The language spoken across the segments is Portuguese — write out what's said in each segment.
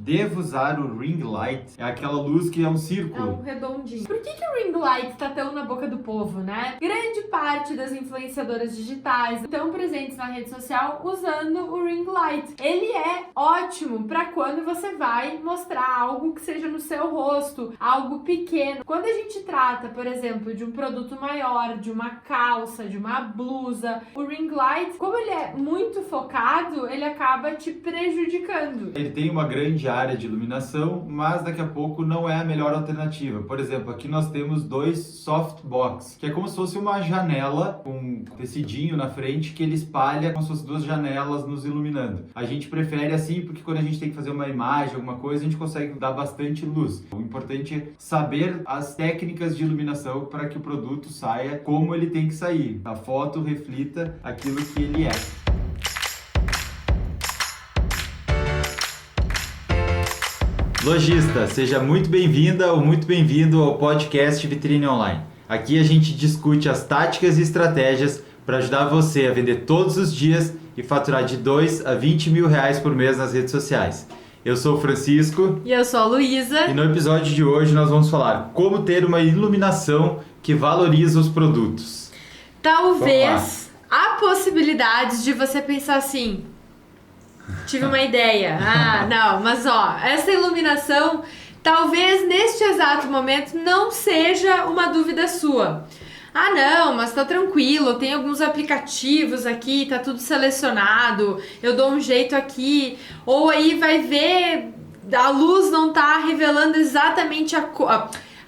Devo usar o ring light? É aquela luz que é um É círculo. um redondinho. Por que o ring light tá tão na boca do povo, né? Grande parte das influenciadoras digitais estão presentes na rede social usando o ring light. Ele é ótimo para quando você vai mostrar algo que seja no seu rosto, algo pequeno. Quando a gente trata, por exemplo, de um produto maior, de uma calça, de uma blusa, o ring light, como ele é muito focado, ele acaba te prejudicando. Ele tem uma grande área de iluminação, mas daqui a pouco não é a melhor alternativa. Por exemplo, aqui nós temos dois softbox, que é como se fosse uma janela com um tecidinho na frente que ele espalha como se fossem duas janelas nos iluminando. A gente prefere assim porque quando a gente tem que fazer uma imagem, alguma coisa, a gente consegue dar bastante luz. O importante é saber as técnicas de iluminação para que o produto saia como ele tem que sair. A foto reflita aquilo que ele é. Lojista, seja muito bem-vinda ou muito bem-vindo ao podcast Vitrine Online. Aqui a gente discute as táticas e estratégias para ajudar você a vender todos os dias e faturar de 2 a 20 mil reais por mês nas redes sociais. Eu sou o Francisco. E eu sou a Luísa. E no episódio de hoje nós vamos falar como ter uma iluminação que valoriza os produtos. Talvez há possibilidades de você pensar assim... Tive uma ideia. Não, mas essa iluminação talvez neste exato momento não seja uma dúvida sua. Não, mas tá tranquilo, tem alguns aplicativos aqui, tá tudo selecionado, eu dou um jeito aqui. Ou aí vai ver, a luz não tá revelando exatamente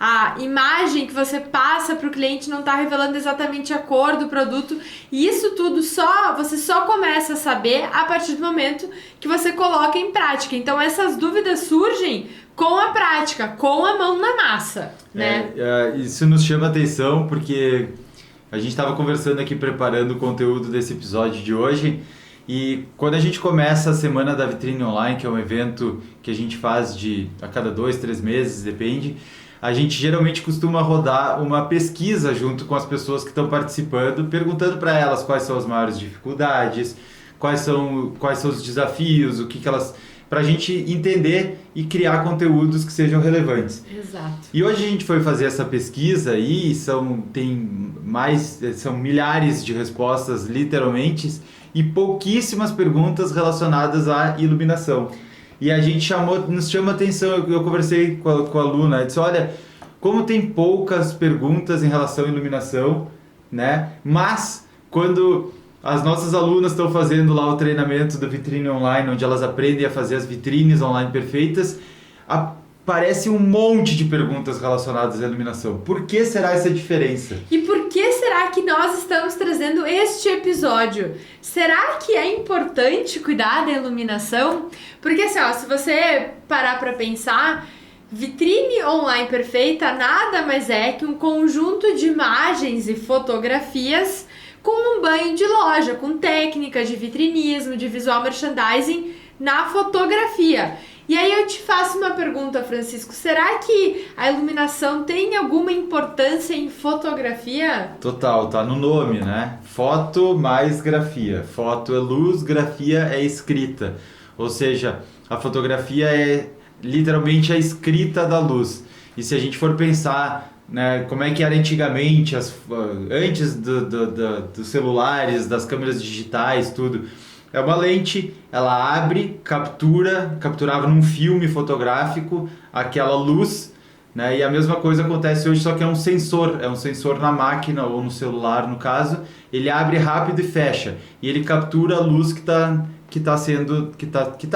a imagem que você passa para o cliente não está revelando exatamente a cor do produto, e isso tudo você só começa a saber a partir do momento que você coloca em prática. Então essas dúvidas surgem com a prática, com a mão na massa, né? Isso nos chama atenção porque a gente estava conversando aqui preparando o conteúdo desse episódio de hoje. E quando a gente começa a Semana da Vitrine Online, que é um evento que a gente faz a cada 2, 3 meses, depende, a gente geralmente costuma rodar uma pesquisa junto com as pessoas que estão participando, perguntando para elas quais são as maiores dificuldades, quais são os desafios, o que elas... para a gente entender e criar conteúdos que sejam relevantes. Exato. E hoje a gente foi fazer essa pesquisa e são milhares de respostas, literalmente, e pouquíssimas perguntas relacionadas à iluminação. E a gente nos chama atenção, eu conversei com a aluna, eu disse, olha, como tem poucas perguntas em relação à iluminação, né? Mas quando as nossas alunas estão fazendo lá o treinamento da Vitrine Online, onde elas aprendem a fazer as vitrines online perfeitas, aparece um monte de perguntas relacionadas à iluminação. Por que será essa diferença? E por que será que nós estamos trazendo este episódio? Será que é importante cuidar da iluminação? Porque assim, se você parar para pensar, vitrine online perfeita nada mais é que um conjunto de imagens e fotografias com um banho de loja, com técnicas de vitrinismo, de visual merchandising na fotografia. E aí eu te faço uma pergunta, Francisco, será que a iluminação tem alguma importância em fotografia? Total, tá no nome, né? Foto mais grafia. Foto é luz, grafia é escrita. Ou seja, a fotografia é literalmente a escrita da luz. E se a gente for pensar, né, como é que era antigamente, antes dos celulares, das câmeras digitais, tudo... É uma lente, ela abre, capturava num filme fotográfico aquela luz, né? E a mesma coisa acontece hoje, só que é um sensor na máquina ou no celular, no caso, ele abre rápido e fecha, e ele captura a luz que tá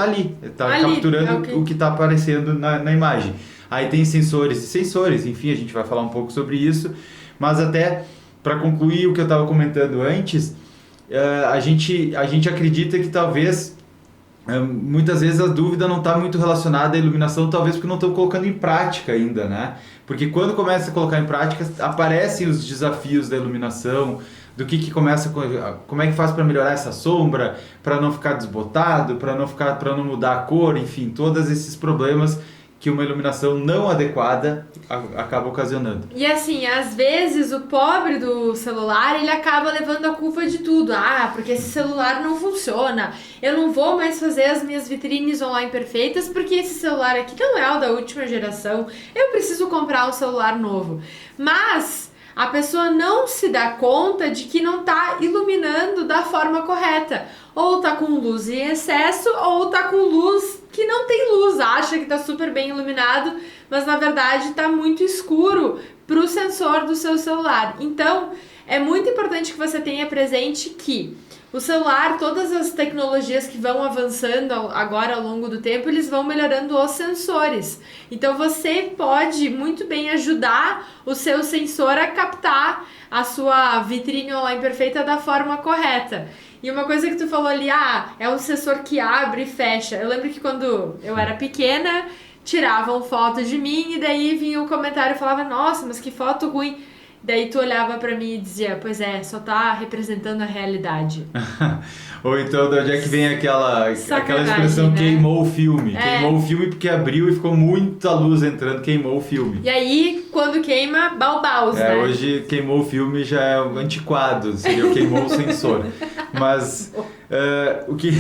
ali, capturando okay. O que está aparecendo na imagem. Aí tem sensores, enfim, a gente vai falar um pouco sobre isso, mas até para concluir o que eu estava comentando antes, a gente acredita que talvez, muitas vezes a dúvida não está muito relacionada à iluminação, talvez porque não estão colocando em prática ainda, né? Porque quando começa a colocar em prática, aparecem os desafios da iluminação, como é que faz para melhorar essa sombra, para não ficar desbotado, para não mudar a cor, enfim, todos esses problemas que uma iluminação não adequada acaba ocasionando. E assim, às vezes o pobre do celular, ele acaba levando a culpa de tudo. Ah, porque esse celular não funciona. Eu não vou mais fazer as minhas vitrines online perfeitas porque esse celular aqui não é o da última geração. Eu preciso comprar um celular novo. Mas a pessoa não se dá conta de que não está iluminando da forma correta. Ou tá com luz em excesso, ou tá com luz que não tem luz, acha que tá super bem iluminado, mas na verdade tá muito escuro pro sensor do seu celular. Então, é muito importante que você tenha presente que o celular, todas as tecnologias que vão avançando agora ao longo do tempo, eles vão melhorando os sensores. Então você pode muito bem ajudar o seu sensor a captar a sua vitrine online perfeita da forma correta. E uma coisa que tu falou ali, é um sensor que abre e fecha. Eu lembro que quando eu era pequena, tiravam foto de mim e daí vinha um comentário e falava, nossa, mas que foto ruim. Daí tu olhava pra mim e dizia, pois é, só tá representando a realidade. Ou então, de onde é que vem aquela expressão, né? Queimou o filme. Queimou o filme porque abriu e ficou muita luz entrando, queimou o filme. E aí, quando queima, balbaus, né? Hoje queimou o filme já é antiquado, seria queimou o sensor. Mas o que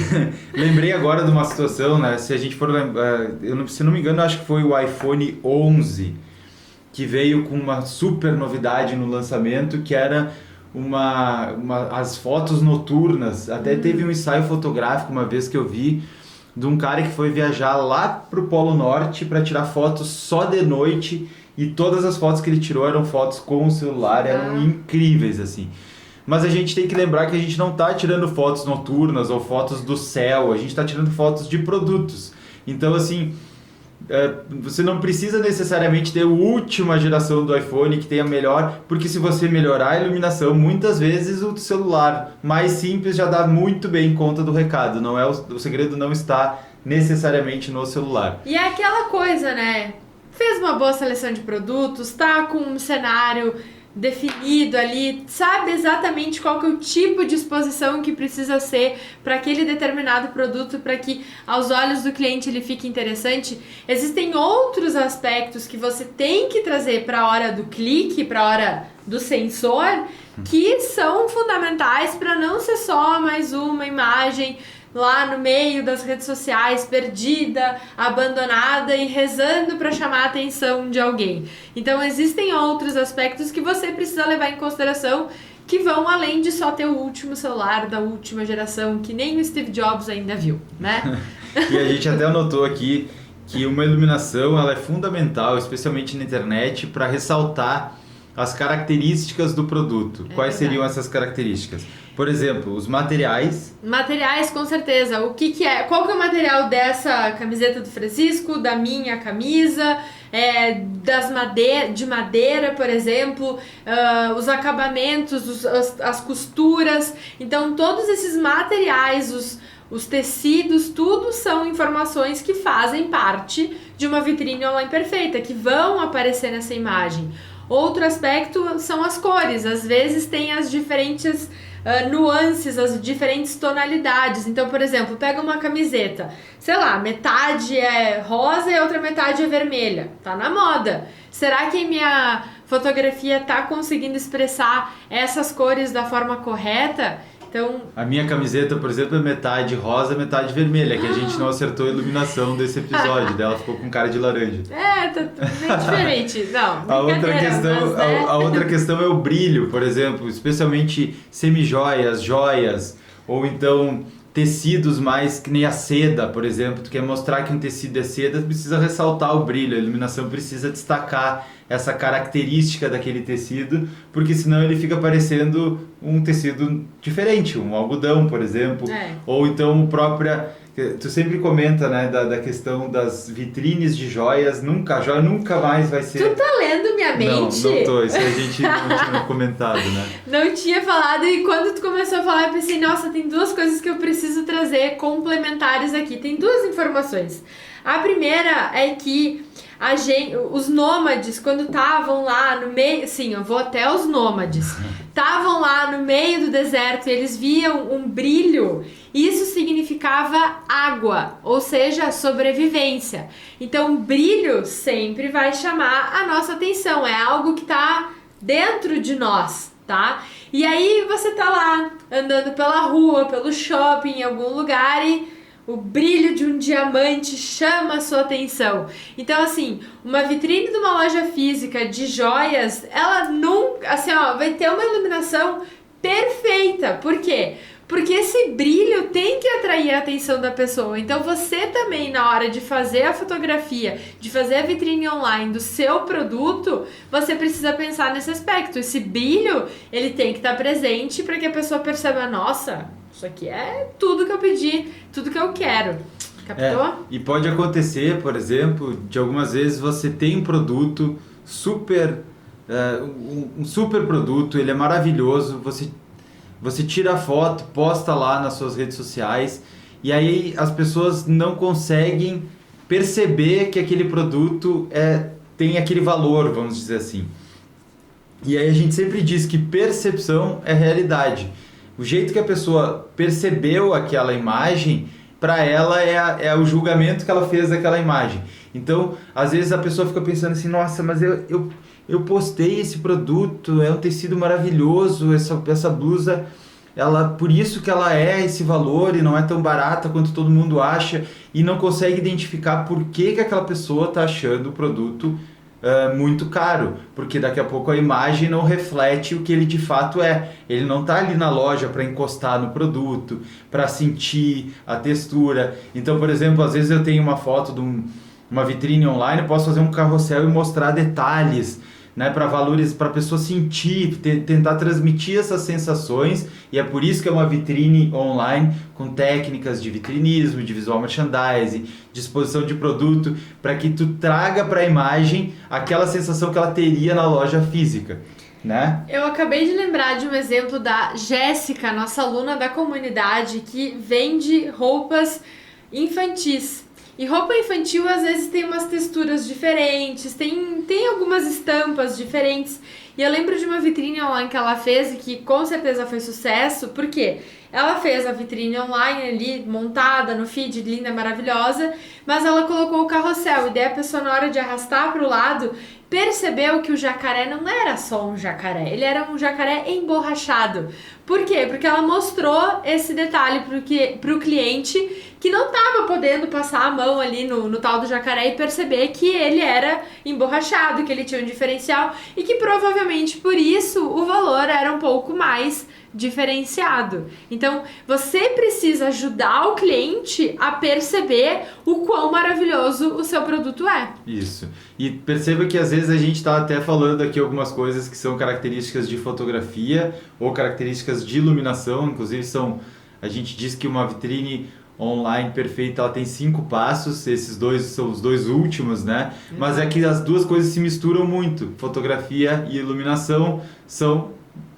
lembrei agora de uma situação, né? Se a gente for lembrar, se não me engano, acho que foi o iPhone 11 que veio com uma super novidade no lançamento, que era as fotos noturnas. Até teve um ensaio fotográfico uma vez que eu vi de um cara que foi viajar lá pro Polo Norte para tirar fotos só de noite, e todas as fotos que ele tirou eram fotos com o celular, eram incríveis assim. Mas a gente tem que lembrar que a gente não está tirando fotos noturnas ou fotos do céu, a gente está tirando fotos de produtos. Então assim, você não precisa necessariamente ter a última geração do iPhone que tenha melhor, porque se você melhorar a iluminação, muitas vezes o celular mais simples já dá muito bem conta do recado. Não é o segredo não está necessariamente no celular. E é aquela coisa, né? Fez uma boa seleção de produtos, tá com um cenário definido ali, sabe exatamente qual que é o tipo de exposição que precisa ser para aquele determinado produto, para que aos olhos do cliente ele fique interessante. Existem outros aspectos que você tem que trazer para a hora do clique, para a hora do sensor, que são fundamentais para não ser só mais uma imagem lá no meio das redes sociais, perdida, abandonada e rezando para chamar a atenção de alguém. Então existem outros aspectos que você precisa levar em consideração, que vão além de só ter o último celular da última geração, que nem o Steve Jobs ainda viu, né? E a gente até anotou aqui que uma iluminação ela é fundamental, especialmente na internet, para ressaltar as características do produto. Quais seriam essas características? Por exemplo, os materiais. Materiais, com certeza. O que é? Qual que é o material dessa camiseta do Francisco, da minha camisa, de madeira, por exemplo, os acabamentos, as costuras. Então, todos esses materiais, os tecidos, tudo são informações que fazem parte de uma vitrine online perfeita, que vão aparecer nessa imagem. Outro aspecto são as cores. Às vezes tem as diferentes nuances, as diferentes tonalidades. Então, por exemplo, pega uma camiseta, sei lá, metade é rosa e a outra metade é vermelha. Tá na moda. Será que minha fotografia tá conseguindo expressar essas cores da forma correta? Então, a minha camiseta, por exemplo, é metade rosa, metade vermelha, que a gente não acertou a iluminação desse episódio, dela ficou com cara de laranja. Tá bem diferente. Não, a outra questão é o brilho, por exemplo, especialmente semijoias, joias, ou então tecidos mais que nem a seda, por exemplo. Tu quer mostrar que um tecido é seda, precisa ressaltar o brilho, a iluminação precisa destacar essa característica daquele tecido, porque senão ele fica parecendo um tecido diferente, um algodão, por exemplo, ou então tu sempre comenta, né, da questão das vitrines de joias, a joia nunca mais vai ser... Tu tá lendo minha mente? Não tô, isso a gente não tinha comentado, né? Não tinha falado, e quando tu começou a falar, eu pensei, nossa, tem duas coisas que eu preciso trazer complementares aqui, tem duas informações. A primeira é que os nômades, quando estavam lá no meio... Sim, eu vou até os nômades. Estavam lá no meio do deserto e eles viam um brilho isso significava água, ou seja, sobrevivência. Então, brilho sempre vai chamar a nossa atenção, é algo que está dentro de nós, tá? E aí você tá lá, andando pela rua, pelo shopping, em algum lugar e o brilho de um diamante chama a sua atenção. Então, assim, uma vitrine de uma loja física de joias, ela nunca, assim, ó, vai ter uma iluminação perfeita. Por quê? Porque esse brilho tem que atrair a atenção da pessoa. Então você também, na hora de fazer a fotografia, de fazer a vitrine online do seu produto, você precisa pensar nesse aspecto. Esse brilho, ele tem que estar presente para que a pessoa perceba, nossa, isso aqui é tudo que eu pedi, tudo que eu quero. Captou? E pode acontecer, por exemplo, de algumas vezes você tem um produto super, um super produto, ele é maravilhoso, você tira a foto, posta lá nas suas redes sociais e aí as pessoas não conseguem perceber que aquele produto tem aquele valor, vamos dizer assim. E aí a gente sempre diz que percepção é realidade. O jeito que a pessoa percebeu aquela imagem, para ela é o julgamento que ela fez daquela imagem. Então, às vezes a pessoa fica pensando assim, nossa, mas eu postei esse produto, é um tecido maravilhoso, essa blusa, por isso que ela é esse valor e não é tão barata quanto todo mundo acha, e não consegue identificar por que aquela pessoa está achando o produto muito caro, porque daqui a pouco a imagem não reflete o que ele de fato é. Ele não está ali na loja para encostar no produto, para sentir a textura. Então, por exemplo, às vezes eu tenho uma foto de uma vitrine online, eu posso fazer um carrossel e mostrar detalhes, né, para valores, para a pessoa sentir, tentar transmitir essas sensações, e é por isso que é uma vitrine online com técnicas de vitrinismo, de visual merchandising, de exposição de produto, para que tu traga para a imagem aquela sensação que ela teria na loja física, né? Eu acabei de lembrar de um exemplo da Jéssica, nossa aluna da comunidade, que vende roupas infantis. E roupa infantil às vezes tem umas texturas diferentes, tem algumas estampas diferentes. E eu lembro de uma vitrine online que ela fez e que com certeza foi sucesso, porque ela fez a vitrine online ali, montada no feed, linda, maravilhosa, mas ela colocou o carrossel, e daí a pessoa na hora de arrastar para o lado, percebeu que o jacaré não era só um jacaré, ele era um jacaré emborrachado. Por quê? Porque ela mostrou esse detalhe para o cliente que não estava podendo passar a mão ali no tal do jacaré e perceber que ele era emborrachado, que ele tinha um diferencial e que provavelmente por isso o valor era um pouco mais diferenciado. Então, você precisa ajudar o cliente a perceber o quão maravilhoso o seu produto é. Isso. E perceba que às vezes a gente está até falando aqui algumas coisas que são características de fotografia ou características de iluminação, inclusive a gente diz que uma vitrine online perfeita, ela tem 5 passos, esses dois são os dois últimos, né? Mas é que as duas coisas se misturam muito, fotografia e iluminação são,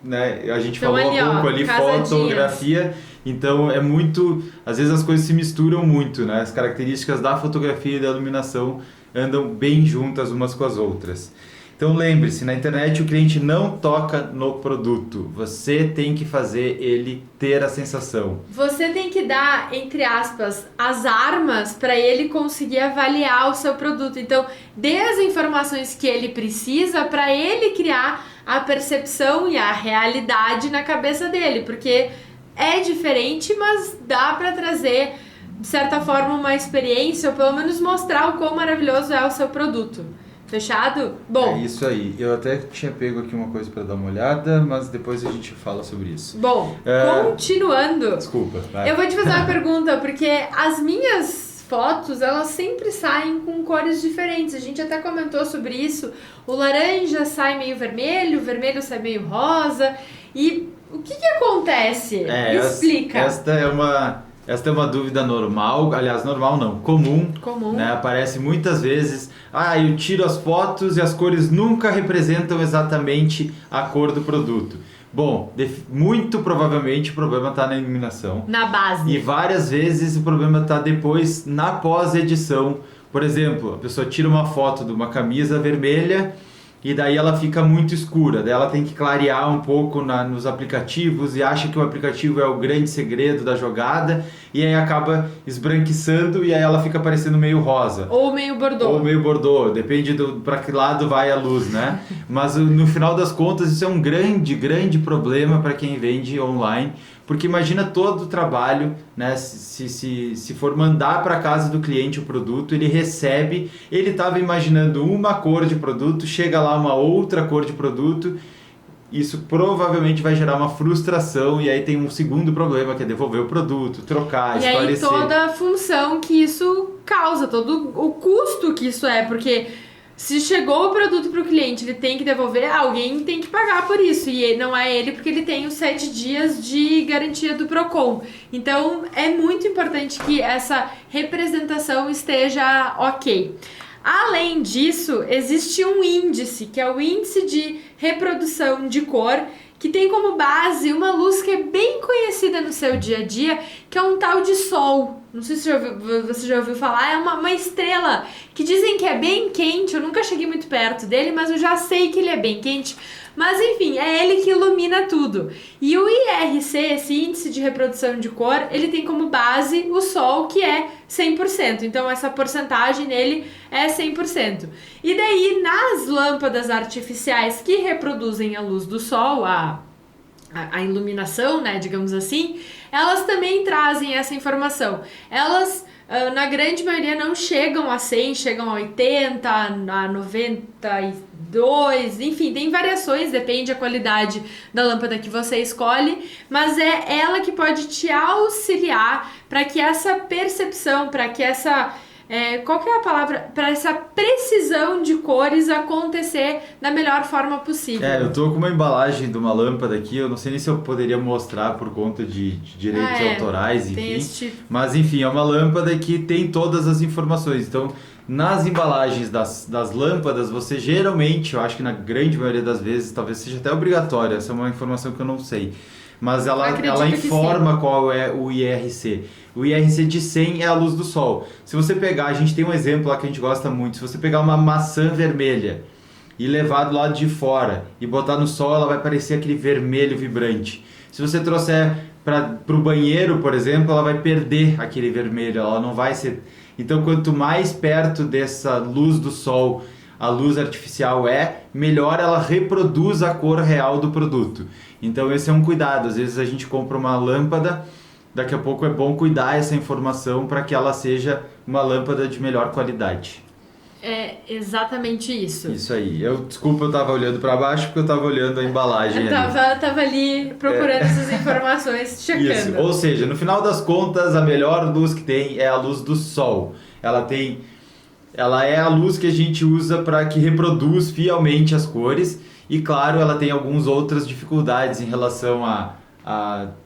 né? A gente então, falou ali, há pouco ali, fotografia, então é muito, às vezes as coisas se misturam muito, né? As características da fotografia e da iluminação andam bem juntas umas com as outras. Então lembre-se, na internet o cliente não toca no produto, você tem que fazer ele ter a sensação. Você tem que dar, entre aspas, as armas para ele conseguir avaliar o seu produto. Então, dê as informações que ele precisa para ele criar a percepção e a realidade na cabeça dele, porque é diferente, mas dá para trazer, de certa forma, uma experiência ou pelo menos mostrar o quão maravilhoso é o seu produto. Fechado? Bom. É isso aí. Eu até tinha pego aqui uma coisa para dar uma olhada, mas depois a gente fala sobre isso. Bom, continuando. Desculpa. Vai. Eu vou te fazer uma pergunta, porque as minhas fotos, elas sempre saem com cores diferentes. A gente até comentou sobre isso. O laranja sai meio vermelho, o vermelho sai meio rosa. E o que acontece? Me explica. Esta é uma dúvida normal, aliás, normal não, comum. Né? Aparece muitas vezes, eu tiro as fotos e as cores nunca representam exatamente a cor do produto. Bom, muito provavelmente o problema está na iluminação. Na base. E várias vezes o problema está depois na pós-edição. Por exemplo, a pessoa tira uma foto de uma camisa vermelha e daí ela fica muito escura, daí ela tem que clarear um pouco nos aplicativos e acha que o aplicativo é o grande segredo da jogada e aí acaba esbranquiçando e aí ela fica parecendo meio rosa. Ou meio bordô, depende para que lado vai a luz, né? Mas no final das contas isso é um grande problema para quem vende online, porque imagina todo o trabalho, né? Se for mandar para casa do cliente o produto, ele recebe, ele estava imaginando uma cor de produto, chega lá uma outra cor de produto, isso provavelmente vai gerar uma frustração e aí tem um segundo problema que é devolver o produto, trocar, esclarecer. E aí toda a função que isso causa, todo o custo que isso é, porque se chegou o produto para o cliente, ele tem que devolver, alguém tem que pagar por isso. E não é ele, porque ele tem os 7 dias de garantia do Procon. Então, é muito importante que essa representação esteja ok. Além disso, existe um índice, que é o índice de reprodução de cor, que tem como base uma luz que é bem conhecida no seu dia a dia, que é um tal de Sol. Não sei se você já ouviu falar, é uma estrela que dizem que é bem quente, eu nunca cheguei muito perto dele, mas eu já sei que ele é bem quente. Mas enfim, é ele que ilumina tudo. E o IRC, esse índice de reprodução de cor, ele tem como base o Sol, que é 100%. Então essa porcentagem nele é 100%. E daí, nas lâmpadas artificiais que reproduzem a luz do Sol, a iluminação, né, digamos assim, elas também trazem essa informação. Elas, na grande maioria, não chegam a 100, chegam a 80, a 92, enfim, tem variações, depende da qualidade da lâmpada que você escolhe, mas é ela que pode te auxiliar para que essa percepção, para que essa... qual que é a palavra? Para essa precisão de cores acontecer da melhor forma possível. Eu tô com uma embalagem de uma lâmpada aqui, eu não sei nem se eu poderia mostrar por conta de direitos autorais, enfim. Tipo. Mas enfim, é uma lâmpada que tem todas as informações. Então, nas embalagens das lâmpadas, você geralmente, eu acho que na grande maioria das vezes, talvez seja até obrigatório, essa é uma informação que eu não sei. Mas ela informa qual é o IRC. O IRC de 100 é a luz do sol. Se você pegar, a gente tem um exemplo lá que a gente gosta muito, se você pegar uma maçã vermelha e levar do lado de fora e botar no sol, ela vai parecer aquele vermelho vibrante. Se você trouxer para o banheiro, por exemplo, ela vai perder aquele vermelho, ela não vai ser... Então, quanto mais perto dessa luz do sol a luz artificial melhor ela reproduz a cor real do produto. Então esse é um cuidado, às vezes a gente compra uma lâmpada, daqui a pouco é bom cuidar essa informação para que ela seja uma lâmpada de melhor qualidade. É exatamente isso. Isso aí. Desculpa, eu estava olhando para baixo porque eu estava olhando a embalagem ali. Tava ali procurando essas informações, checando. Isso. Ou seja, no final das contas, a melhor luz que tem é a luz do sol. Ela é a luz que a gente usa para que reproduz fielmente as cores e, claro, ela tem algumas outras dificuldades em relação a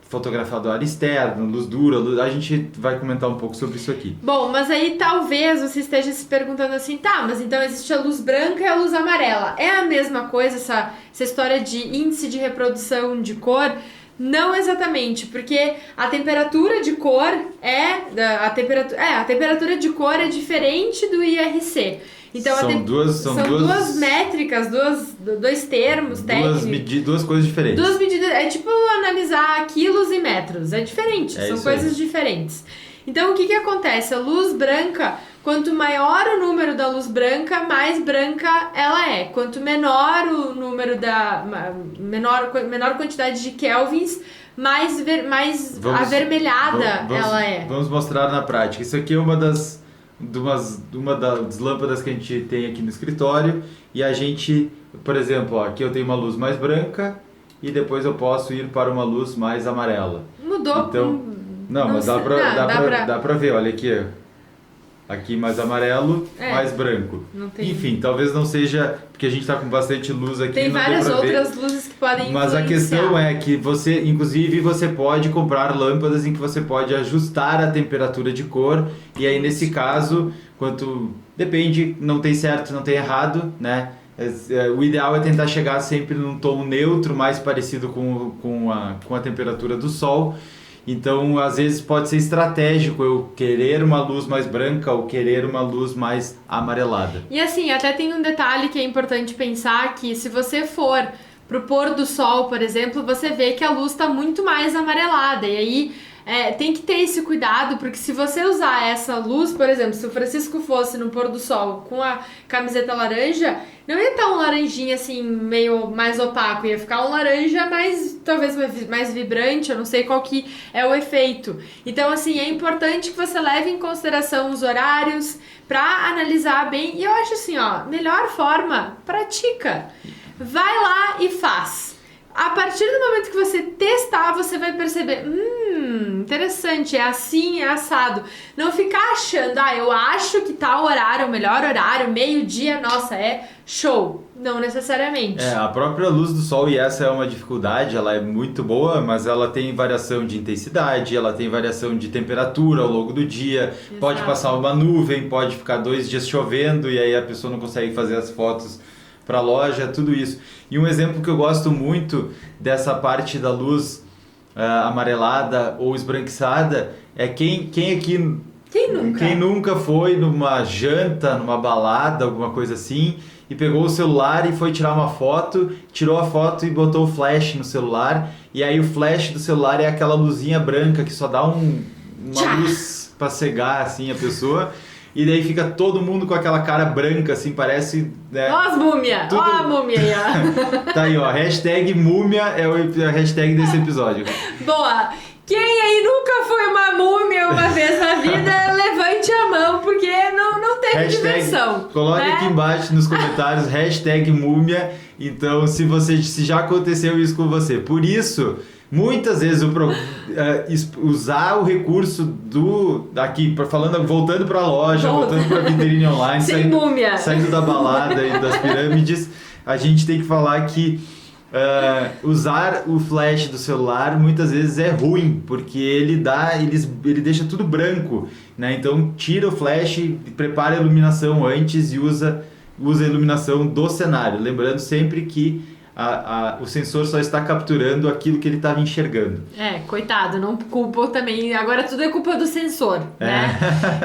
fotografador externo, luz dura, a gente vai comentar um pouco sobre isso aqui. Bom, mas aí talvez você esteja se perguntando assim, tá, mas então existe a luz branca e a luz amarela. É a mesma coisa essa história de índice de reprodução de cor? Não exatamente, porque a temperatura de cor a temperatura de cor é diferente do IRC. Então são duas métricas, dois termos técnicos. Duas coisas diferentes. Duas medidas, é tipo analisar quilos e metros, é diferente, são coisas diferentes. Então o que acontece? A luz branca, quanto maior o número da luz branca, mais branca ela é. Quanto menor o número menor quantidade de kelvins, mais avermelhada ela é. Vamos mostrar na prática. Isso aqui é uma das lâmpadas que a gente tem aqui no escritório e a gente, por exemplo, aqui eu tenho uma luz mais branca e depois eu posso ir para uma luz mais amarela. Mudou. Então, mas dá pra ver, olha aqui. Aqui mais amarelo, mais branco. Enfim, talvez não seja, porque a gente está com bastante luz aqui. Tem várias outras luzes que podem influenciar. Mas a questão é que você pode comprar lâmpadas em que você pode ajustar a temperatura de cor. E aí nesse caso, depende, não tem certo, não tem errado, né? O ideal é tentar chegar sempre num tom neutro, mais parecido com a temperatura do sol. Então, às vezes pode ser estratégico eu querer uma luz mais branca ou querer uma luz mais amarelada. E assim, até tem um detalhe que é importante pensar, que se você for pro pôr do sol, por exemplo, você vê que a luz está muito mais amarelada. E aí tem que ter esse cuidado, porque se você usar essa luz, por exemplo, se o Francisco fosse no pôr do sol com a camiseta laranja, não ia estar um laranjinha assim, meio mais opaco, ia ficar um laranja mais, talvez mais vibrante, eu não sei qual que é o efeito. Então, assim, é importante que você leve em consideração os horários para analisar bem. E eu acho assim, ó, melhor forma, pratica. Vai lá e faz. A partir do momento que você testar, você vai perceber, interessante, é assim, é assado. Não ficar achando, eu acho que tal horário, o melhor horário, meio-dia, nossa, é show. Não necessariamente. A própria luz do sol, e essa é uma dificuldade, ela é muito boa, mas ela tem variação de intensidade, ela tem variação de temperatura ao longo do dia. Exato. Pode passar uma nuvem, pode ficar 2 dias chovendo e aí a pessoa não consegue fazer as fotos para a loja, tudo isso. E um exemplo que eu gosto muito dessa parte da luz amarelada ou esbranquiçada é quem aqui... Quem nunca foi numa janta, numa balada, alguma coisa assim, e pegou o celular e foi tirar uma foto, tirou a foto e botou o flash no celular, e aí o flash do celular é aquela luzinha branca que só dá uma luz para cegar assim a pessoa. E daí fica todo mundo com aquela cara branca, assim, parece... Né, ó as múmias! Ó a múmia aí, ó. Tá aí, ó. Hashtag múmia é a hashtag desse episódio. Boa! Quem aí nunca foi uma múmia uma vez na vida, levante a mão, porque não teve hashtag, diversão. Coloque aqui embaixo nos comentários, hashtag múmia. Então, se já aconteceu isso com você. Por isso... Muitas vezes usar o recurso voltando para a loja, voltando para a vitrine online, saindo da balada e das pirâmides, a gente tem que falar que usar o flash do celular muitas vezes é ruim, porque ele deixa tudo branco, né? Então tira o flash, prepara a iluminação antes e usa a iluminação do cenário, lembrando sempre que o sensor só está capturando aquilo que ele estava enxergando. Coitado, não culpa também. Agora tudo é culpa do sensor, né?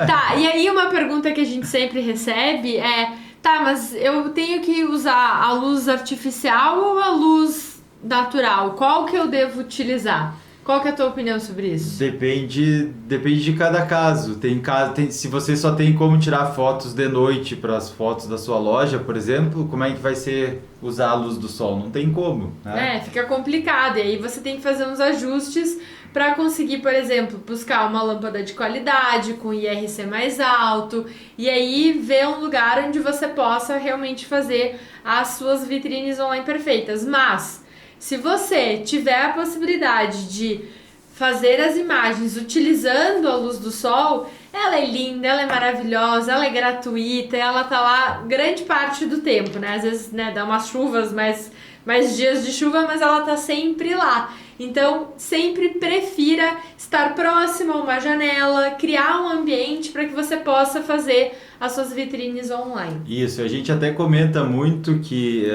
Tá, e aí uma pergunta que a gente sempre recebe é: tá, mas eu tenho que usar a luz artificial ou a luz natural? Qual que eu devo utilizar? Qual que é a tua opinião sobre isso? Depende de cada caso. Se você só tem como tirar fotos de noite para as fotos da sua loja, por exemplo, como é que vai ser usar a luz do sol? Não tem como, né? Fica complicado. E aí você tem que fazer uns ajustes para conseguir, por exemplo, buscar uma lâmpada de qualidade, com IRC mais alto, e aí ver um lugar onde você possa realmente fazer as suas vitrines online perfeitas. Mas... se você tiver a possibilidade de fazer as imagens utilizando a luz do sol, ela é linda, ela é maravilhosa, ela é gratuita, ela tá lá grande parte do tempo, né? Às vezes, né, dá umas chuvas, mais dias de chuva, mas ela tá sempre lá. Então, sempre prefira estar próximo a uma janela, criar um ambiente para que você possa fazer as suas vitrines online. Isso, a gente até comenta muito que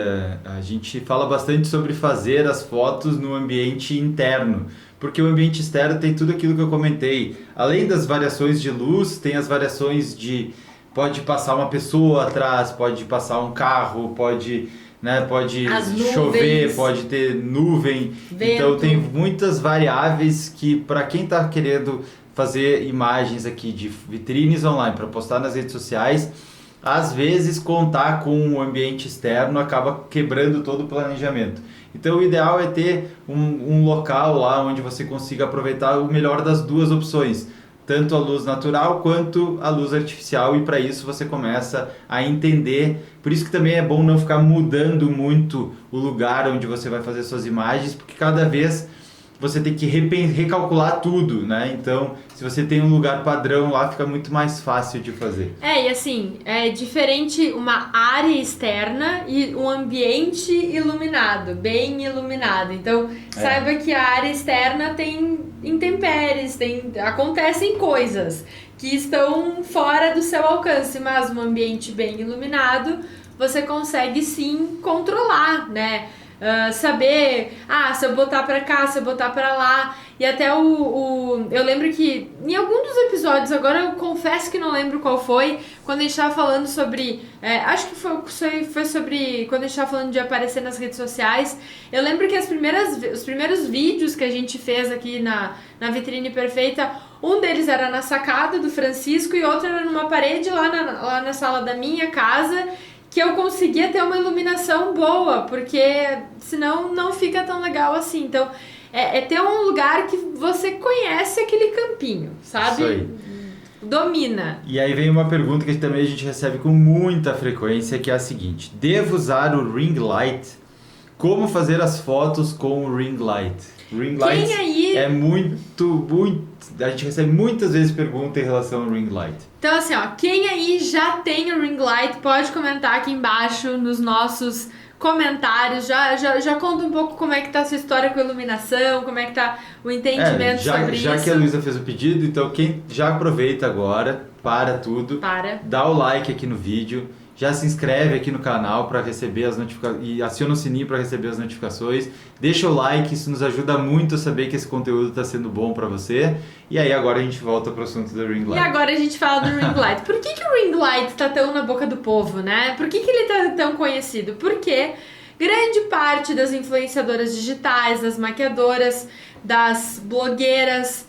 a gente fala bastante sobre fazer as fotos no ambiente interno, porque o ambiente externo tem tudo aquilo que eu comentei. Além das variações de luz, tem as variações de... pode passar uma pessoa atrás, pode passar um carro, pode chover, pode ter nuvem. Vento. Então tem muitas variáveis que, para quem está querendo fazer imagens aqui de vitrines online para postar nas redes sociais, às vezes contar com o ambiente externo acaba quebrando todo o planejamento. Então o ideal é ter um local lá onde você consiga aproveitar o melhor das duas opções, tanto a luz natural quanto a luz artificial, e para isso você começa a entender. Por isso que também é bom não ficar mudando muito o lugar onde você vai fazer suas imagens, porque cada vez você tem que recalcular tudo, né? Então, se você tem um lugar padrão lá, fica muito mais fácil de fazer. E assim, é diferente uma área externa e um ambiente iluminado, bem iluminado. Então, saiba que a área externa tem intempéries, acontecem coisas que estão fora do seu alcance, mas um ambiente bem iluminado, você consegue sim controlar, né? saber, se eu botar pra cá, se eu botar pra lá. E até eu lembro que em algum dos episódios, agora eu confesso que não lembro qual foi, quando a gente tava falando sobre, acho que foi sobre, quando a gente tava falando de aparecer nas redes sociais, eu lembro que os primeiros vídeos que a gente fez aqui na Vitrine Perfeita, um deles era na sacada do Francisco e outro era numa parede lá na sala da minha casa, que eu conseguia ter uma iluminação boa, porque senão não fica tão legal assim. Então, é ter um lugar que você conhece aquele campinho, sabe? Isso aí. Domina. E aí vem uma pergunta que também a gente recebe com muita frequência, que é a seguinte: devo usar o ring light? Como fazer as fotos com o ring light? Ring light é muito... A gente recebe muitas vezes perguntas em relação ao ring light. Então assim, quem aí já tem o ring light pode comentar aqui embaixo nos nossos comentários, já conta um pouco como é que tá a sua história com a iluminação, como é que tá o entendimento sobre isso. Já que a Luísa fez o pedido, então quem já aproveita agora, dá o like aqui no vídeo, já se inscreve aqui no canal para receber as notificações e aciona o sininho para receber as notificações. Deixa o like, isso nos ajuda muito a saber que esse conteúdo está sendo bom para você. E aí agora a gente volta pro assunto do ring light. E agora a gente fala do ring light. Por que o ring light tá tão na boca do povo, né? Por que ele tá tão conhecido? Porque grande parte das influenciadoras digitais, das maquiadoras, das blogueiras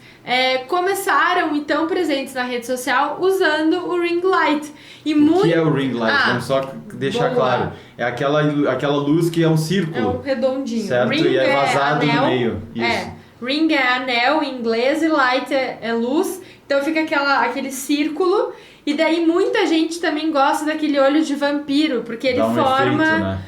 começaram e estão presentes na rede social usando o ring light. O que é o ring light? Vamos só deixar claro. É aquela luz que é um círculo. É um redondinho. Certo? Ring e é vazado anel, no meio. Isso. Ring é anel em inglês e light é luz. Então fica aquele círculo. E daí muita gente também gosta daquele olho de vampiro, porque ele forma efeito, né?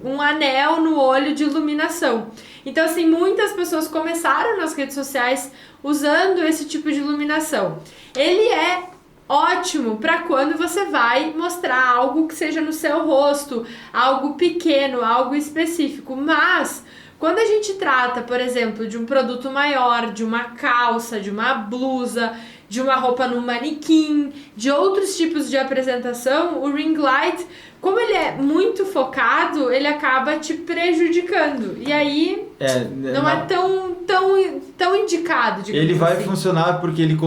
um anel no olho de iluminação. Então, assim, muitas pessoas começaram nas redes sociais usando esse tipo de iluminação. Ele é ótimo para quando você vai mostrar algo que seja no seu rosto, algo pequeno, algo específico. Mas quando a gente trata, por exemplo, de um produto maior, de uma calça, de uma blusa, de uma roupa no manequim, de outros tipos de apresentação, o ring light, como ele é muito focado, ele acaba te prejudicando. E aí não é tão indicado, digamos Ele vai assim. funcionar porque ele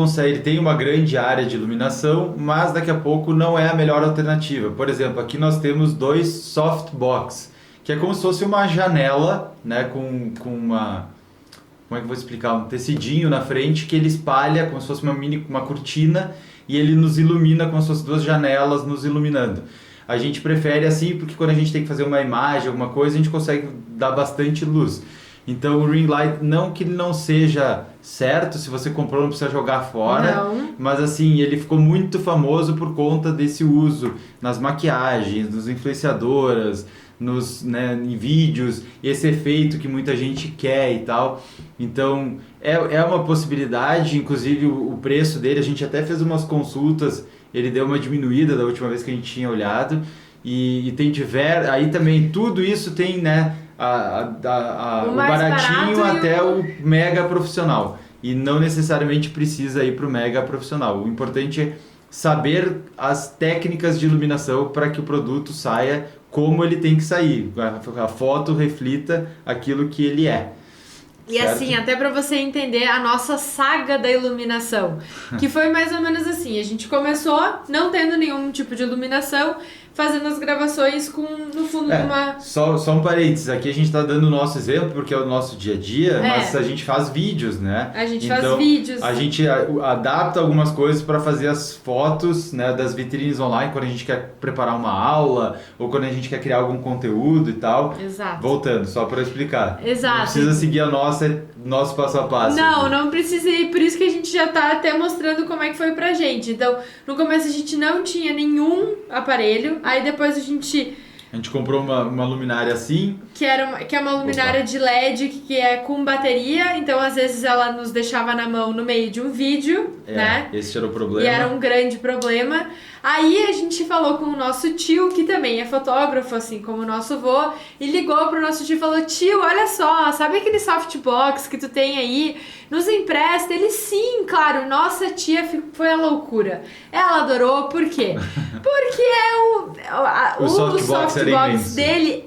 tem uma grande área de iluminação, mas daqui a pouco não é a melhor alternativa. Por exemplo, aqui nós temos 2 softbox, que é como se fosse uma janela, né, com uma... Como é que eu vou explicar? Um tecidinho na frente que ele espalha como se fosse uma cortina e ele nos ilumina como se fossem 2 janelas nos iluminando. A gente prefere assim porque quando a gente tem que fazer uma imagem, alguma coisa, a gente consegue dar bastante luz. Então o ring light, não que ele não seja certo, se você comprou não precisa jogar fora, mas assim, ele ficou muito famoso por conta desse uso nas maquiagens, nas influenciadoras, em vídeos, esse efeito que muita gente quer e tal. Então é uma possibilidade, inclusive o preço dele, a gente até fez umas consultas, ele deu uma diminuída da última vez que a gente tinha olhado, e tem aí também tudo isso tem, né, o baratinho até o mega profissional, e não necessariamente precisa ir para o mega profissional. O importante é saber as técnicas de iluminação para que o produto saia como ele tem que sair, a foto reflita aquilo que ele é. E certo? Assim, até para você entender a nossa saga da iluminação, que foi mais ou menos assim, a gente começou não tendo nenhum tipo de iluminação, fazendo as gravações no fundo de uma... Só um parênteses, aqui a gente está dando o nosso exemplo porque é o nosso dia a dia, mas a gente faz vídeos, né? A gente faz vídeos. A gente adapta algumas coisas para fazer as fotos, né, das vitrines online, quando a gente quer preparar uma aula ou quando a gente quer criar algum conteúdo e tal. Exato. Voltando, só para explicar. Exato. Não precisa seguir nosso passo a passo. Não precisa ir, por isso que a gente já tá até mostrando como é que foi pra gente. Então, no começo a gente não tinha nenhum aparelho, aí depois a gente comprou uma luminária assim. Que é uma luminária de LED que é com bateria, então às vezes ela nos deixava na mão no meio de um vídeo, né? Esse era o problema. E era um grande problema. Aí a gente falou com o nosso tio, que também é fotógrafo, assim como o nosso vô, e ligou pro nosso tio e falou: tio, olha só, sabe aquele softbox que tu tem aí? Nos empresta? Ele, sim, claro. Nossa tia foi a loucura. Ela adorou, por quê? Porque o softbox era imenso. dele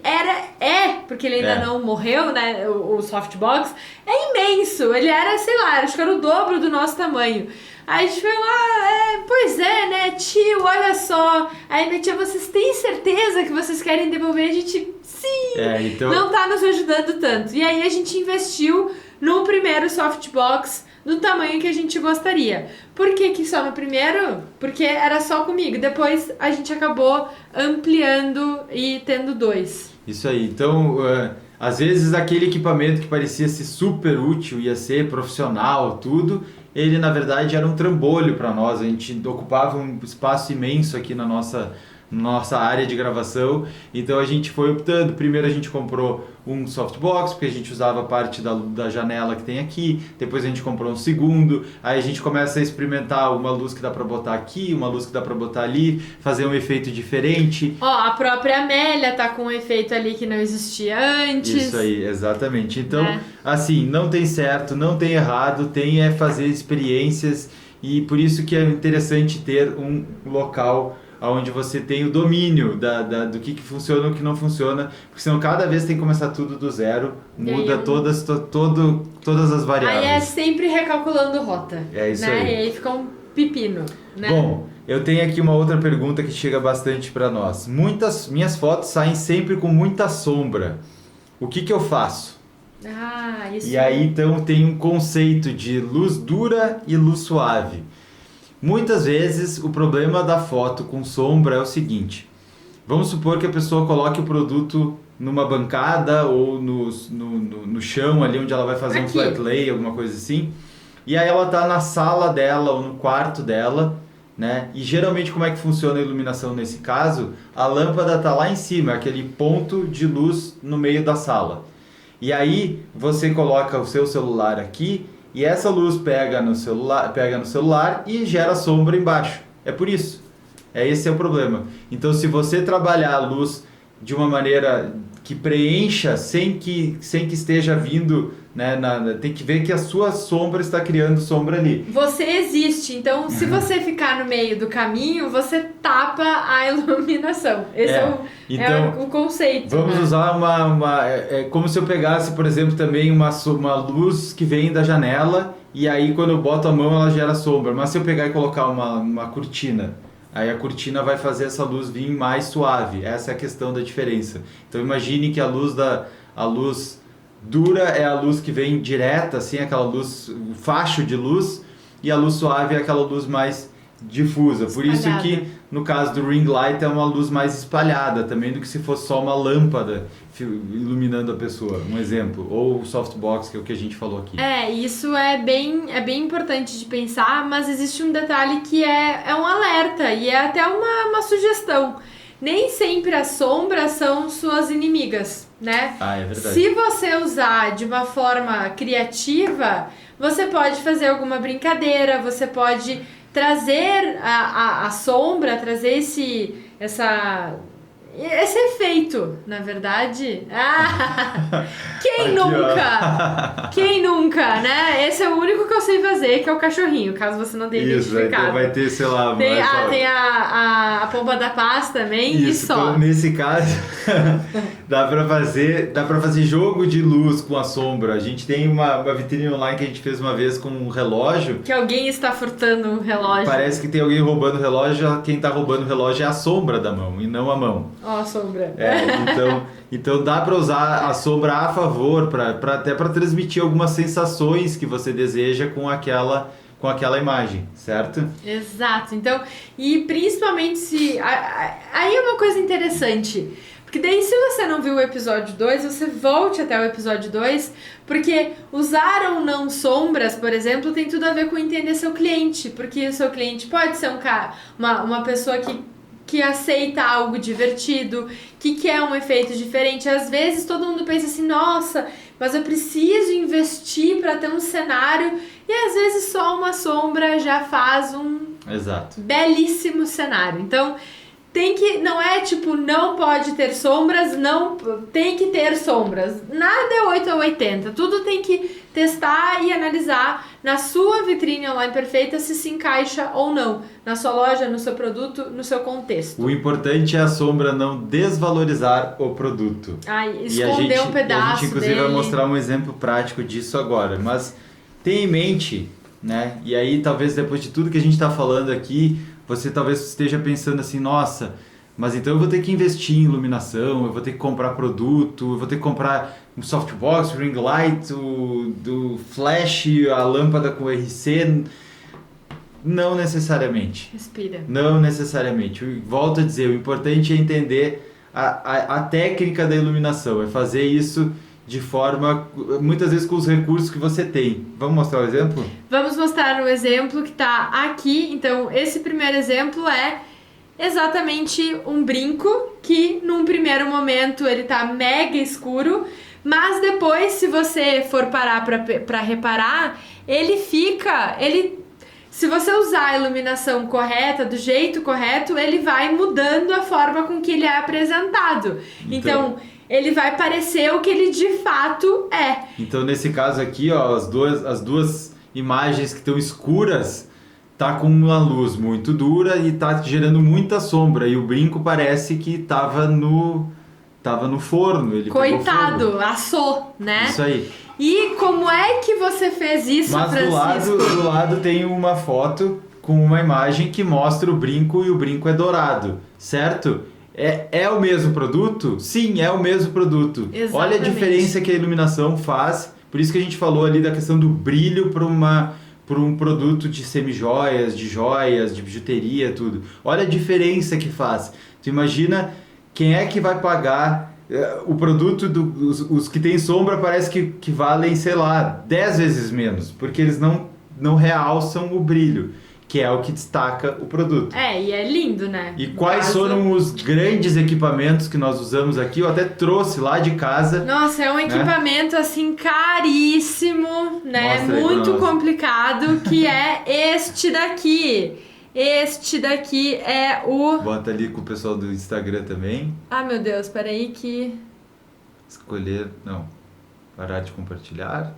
porque ele ainda não morreu, né? O softbox é imenso. Ele era, sei lá, acho que era o dobro do nosso tamanho. Aí a gente foi lá, pois é, né, tio, olha só. Aí minha tia, vocês têm certeza que vocês querem devolver? A gente, sim, então... não tá nos ajudando tanto. E aí a gente investiu no primeiro softbox do tamanho que a gente gostaria. Por que só no primeiro? Porque era só comigo. Depois a gente acabou ampliando e tendo 2. Isso aí. Então, às vezes aquele equipamento que parecia ser super útil, ia ser profissional, tudo, ele na verdade era um trambolho para nós. A gente ocupava um espaço imenso aqui na nossa área de gravação, então a gente foi optando. Primeiro a gente comprou um softbox, porque a gente usava parte da janela que tem aqui, depois a gente comprou um segundo, aí a gente começa a experimentar uma luz que dá para botar aqui, uma luz que dá para botar ali, fazer um efeito diferente. A própria Amélia tá com um efeito ali que não existia antes. Isso aí, exatamente. Então, assim, não tem certo, não tem errado, tem fazer experiências, e por isso que é interessante ter um local onde você tem o domínio do que funciona e o que não funciona, porque senão cada vez tem que começar tudo do zero, muda todas as variáveis. Aí é sempre recalculando rota. É isso né? aí. E aí fica um pepino. Né? Bom, eu tenho aqui uma outra pergunta que chega bastante para nós. Minhas fotos saem sempre com muita sombra. O que eu faço? Isso. E aí então tem um conceito de luz dura e luz suave. Muitas vezes o problema da foto com sombra é o seguinte: vamos supor que a pessoa coloque o produto numa bancada ou no chão ali onde ela vai fazer um flat lay, alguma coisa assim, e aí ela tá na sala dela ou no quarto dela, né? E geralmente como é que funciona a iluminação nesse caso? A lâmpada tá lá em cima, aquele ponto de luz no meio da sala. E aí você coloca o seu celular aqui, e essa luz pega no celular e gera sombra embaixo. É por isso. Esse é o problema. Então, se você trabalhar a luz de uma maneira que preencha sem que esteja vindo, né, tem que ver que a sua sombra está criando sombra ali. Você existe. Então, se você ficar no meio do caminho, você tapa a iluminação. Esse é o conceito. Vamos usar como se eu pegasse, por exemplo, também uma luz que vem da janela, e aí quando eu boto a mão ela gera sombra. Mas se eu pegar e colocar uma cortina, aí a cortina vai fazer essa luz vir mais suave. Essa é a questão da diferença. Então imagine que a luz dura é a luz que vem direta, assim, aquela luz, o facho de luz, e a luz suave é aquela luz mais difusa. Por isso que no caso do ring light é uma luz mais espalhada também do que se fosse só uma lâmpada iluminando a pessoa, um exemplo, ou o softbox, que é o que a gente falou aqui. Isso é bem importante de pensar, mas existe um detalhe que é um alerta e é até uma sugestão. Nem sempre as sombras são suas inimigas, né? É verdade. Se você usar de uma forma criativa, você pode fazer alguma brincadeira, você pode trazer a sombra, trazer esse efeito, na verdade. Quem nunca? Quem nunca, né? Esse é o único que eu sei fazer, que é o cachorrinho, caso você não tenha identificado. Então vai ter, sei lá... Tem a pomba da paz também. Isso, e só. Então, nesse caso, dá pra fazer jogo de luz com a sombra. A gente tem uma vitrine online que a gente fez uma vez com um relógio. Que alguém está furtando um relógio. Parece que tem alguém roubando o relógio, quem tá roubando o relógio é a sombra da mão e não a mão. A sombra. Então dá para usar a sombra a favor, até para transmitir algumas sensações que você deseja com aquela imagem, certo? Exato. Então, e principalmente se... Aí é uma coisa interessante, porque daí se você não viu o episódio 2, você volte até o episódio 2, porque usar ou não sombras, por exemplo, tem tudo a ver com entender seu cliente, porque o seu cliente pode ser uma pessoa que aceita algo divertido, que quer um efeito diferente. Às vezes todo mundo pensa assim, nossa, mas eu preciso investir para ter um cenário, e às vezes só uma sombra já faz um belíssimo cenário. Então não é tipo, não pode ter sombras, não tem que ter sombras. Nada é 8 ou 80, tudo tem que testar e analisar na sua vitrine online perfeita se encaixa ou não, na sua loja, no seu produto, no seu contexto. O importante é a sombra não desvalorizar o produto. Esconder um pedaço a gente inclusive dele. vai mostrar um exemplo prático disso agora, mas tenha em mente, né? E aí talvez depois de tudo que a gente está falando aqui, você talvez esteja pensando assim, nossa, mas então eu vou ter que investir em iluminação, eu vou ter que comprar produto, eu vou ter que comprar um softbox, ring light, do flash, a lâmpada com RC. Não necessariamente. Respira. Não necessariamente. Volto a dizer, o importante é entender a técnica da iluminação, é fazer isso de forma, muitas vezes com os recursos que você tem. Vamos mostrar o exemplo? Vamos mostrar o exemplo que está aqui. Então, esse primeiro exemplo é exatamente um brinco que num primeiro momento ele tá mega escuro, mas depois, se você for parar para reparar, se você usar a iluminação correta, do jeito correto, ele vai mudando a forma com que ele é apresentado. Então ele vai parecer o que ele de fato é. Então, nesse caso aqui, ó, as duas imagens que estão escuras, tá com uma luz muito dura e tá gerando muita sombra. E o brinco parece que tava no forno. Ele coitado, assou, né? Isso aí. E como é que você fez isso, Mas Francisco? do lado tem uma foto com uma imagem que mostra o brinco e o brinco é dourado, certo? É o mesmo produto? Sim, é o mesmo produto. Exatamente. Olha a diferença que a iluminação faz. Por isso que a gente falou ali da questão do brilho para um produto de semi-joias, de bijuteria, tudo. Olha a diferença que faz. Tu imagina quem é que vai pagar o produto, os que tem sombra parece que valem, sei lá, 10 vezes menos, porque eles não realçam o brilho, que é o que destaca o produto. E é lindo, né? E quais foram os grandes equipamentos que nós usamos aqui? Eu até trouxe lá de casa. Nossa, é um equipamento assim caríssimo, né? Mostra aí muito pra nós. complicado, que é este daqui. Este daqui é o... Bota ali com o pessoal do Instagram também. Ah, meu Deus, peraí que... Escolher... Não. Parar de compartilhar.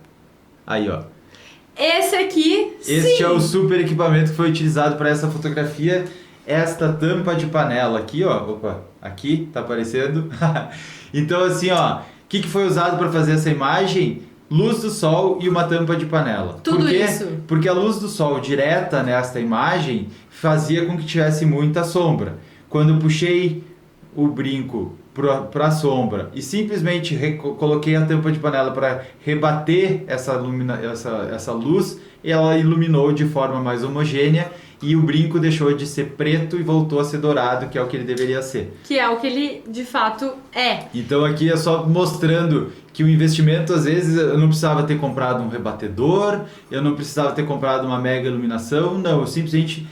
Aí, ó. Esse aqui, Este é o super equipamento que foi utilizado para essa fotografia. Esta tampa de panela aqui, ó. Opa, aqui tá aparecendo. Então, assim, ó. O que foi usado para fazer essa imagem? Luz do sol e uma tampa de panela. Tudo Por quê? isso. Porque a luz do sol direta nesta imagem fazia com que tivesse muita sombra. Quando eu puxei o brinco para a sombra e simplesmente coloquei a tampa de panela para rebater essa luz, ela iluminou de forma mais homogênea e o brinco deixou de ser preto e voltou a ser dourado, que é o que ele deveria ser. Que é o que ele de fato é. Então aqui é só mostrando que o investimento, às vezes, eu não precisava ter comprado um rebatedor, eu não precisava ter comprado uma mega iluminação, não, eu simplesmente,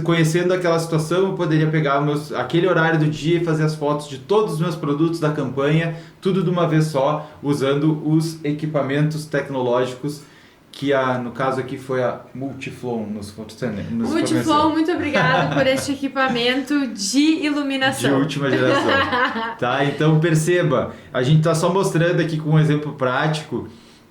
conhecendo aquela situação, eu poderia pegar aquele horário do dia e fazer as fotos de todos os meus produtos da campanha, tudo de uma vez só, usando os equipamentos tecnológicos que no caso aqui foi a Multiflow nos Multiflow, muito obrigada por este equipamento de iluminação. De última geração. Tá? Então perceba, a gente está só mostrando aqui com um exemplo prático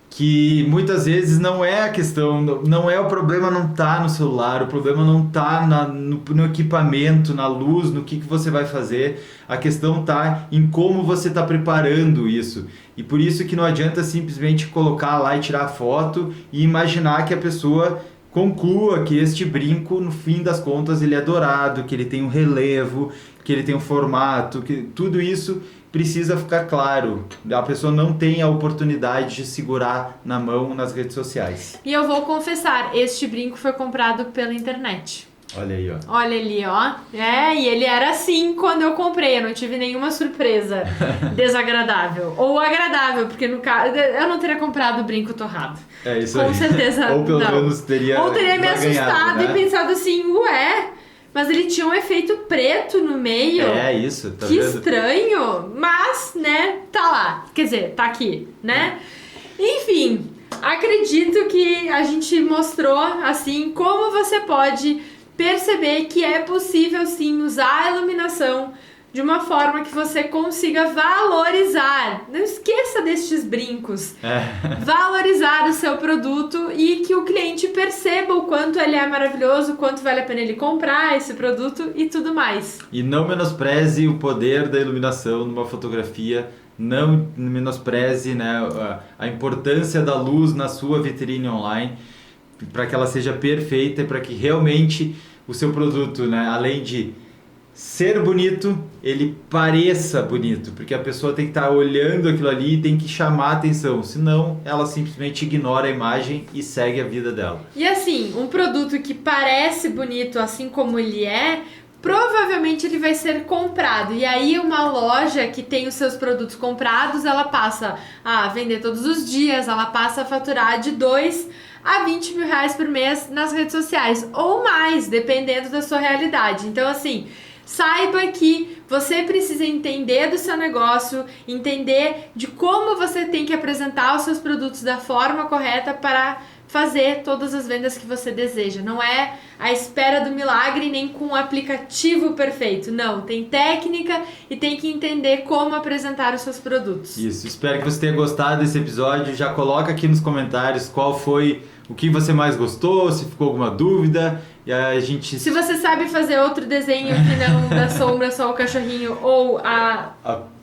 que muitas vezes não é a questão, não é o problema não tá no celular, o problema não tá no equipamento, na luz, no que você vai fazer, a questão tá em como você está preparando isso. E por isso que não adianta simplesmente colocar lá e tirar a foto e imaginar que a pessoa conclua que este brinco, no fim das contas, ele é dourado, que ele tem um relevo, que ele tem um formato, que tudo isso precisa ficar claro. A pessoa não tem a oportunidade de segurar na mão nas redes sociais. E eu vou confessar, este brinco foi comprado pela internet. Olha aí, ó. Olha ali, ó. E ele era assim quando eu comprei. Eu não tive nenhuma surpresa desagradável. Ou agradável, porque no caso eu não teria comprado o brinco torrado. É isso Com aí. certeza Ou pelo não. menos teria Ou teria me assustado, né? E pensado assim, mas ele tinha um efeito preto no meio. É isso, tá que vendo? estranho, mas, né, tá lá. Quer dizer, tá aqui, né? Enfim, acredito que a gente mostrou, assim, como você pode perceber que é possível, sim, usar a iluminação de uma forma que você consiga valorizar. Não esqueça destes brincos. Valorizar o seu produto e que o cliente perceba o quanto ele é maravilhoso, o quanto vale a pena ele comprar esse produto e tudo mais. E não menospreze o poder da iluminação numa fotografia, não menospreze, né, a importância da luz na sua vitrine online, para que ela seja perfeita e para que realmente o seu produto, né, além de ser bonito, ele pareça bonito, porque a pessoa tem que estar olhando aquilo ali e tem que chamar a atenção, senão ela simplesmente ignora a imagem e segue a vida dela. E assim, um produto que parece bonito assim como ele é, provavelmente ele vai ser comprado. E aí uma loja que tem os seus produtos comprados, ela passa a vender todos os dias, ela passa a faturar de 2 a 20 mil reais por mês nas redes sociais, ou mais, dependendo da sua realidade. Então assim, saiba que você precisa entender do seu negócio, entender de como você tem que apresentar os seus produtos da forma correta para fazer todas as vendas que você deseja. Não é a espera do milagre nem com o aplicativo perfeito. Não, tem técnica e tem que entender como apresentar os seus produtos. Isso, espero que você tenha gostado desse episódio. Já coloca aqui nos comentários qual foi o que você mais gostou, se ficou alguma dúvida. E a gente... Se você sabe fazer outro desenho que não da sombra, só o cachorrinho ou a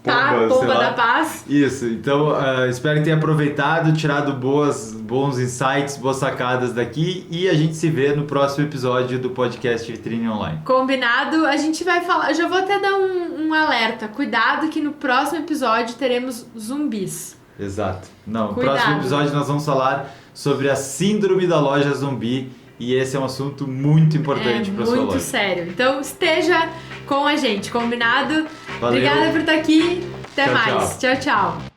pomba da paz. Isso, então espero que tenha aproveitado, tirado bons insights, boas sacadas daqui, e a gente se vê no próximo episódio do podcast Vitrine Online. Combinado, a gente vai falar, já vou até dar um alerta, cuidado que no próximo episódio teremos zumbis. Exato, no Cuidado. Próximo episódio nós vamos falar sobre a síndrome da loja zumbi, e esse é um assunto muito importante para sua loja. Muito sério. Então esteja com a gente, combinado? Valeu. Obrigada por estar aqui. Até Tchau, mais. tchau. Tchau, tchau.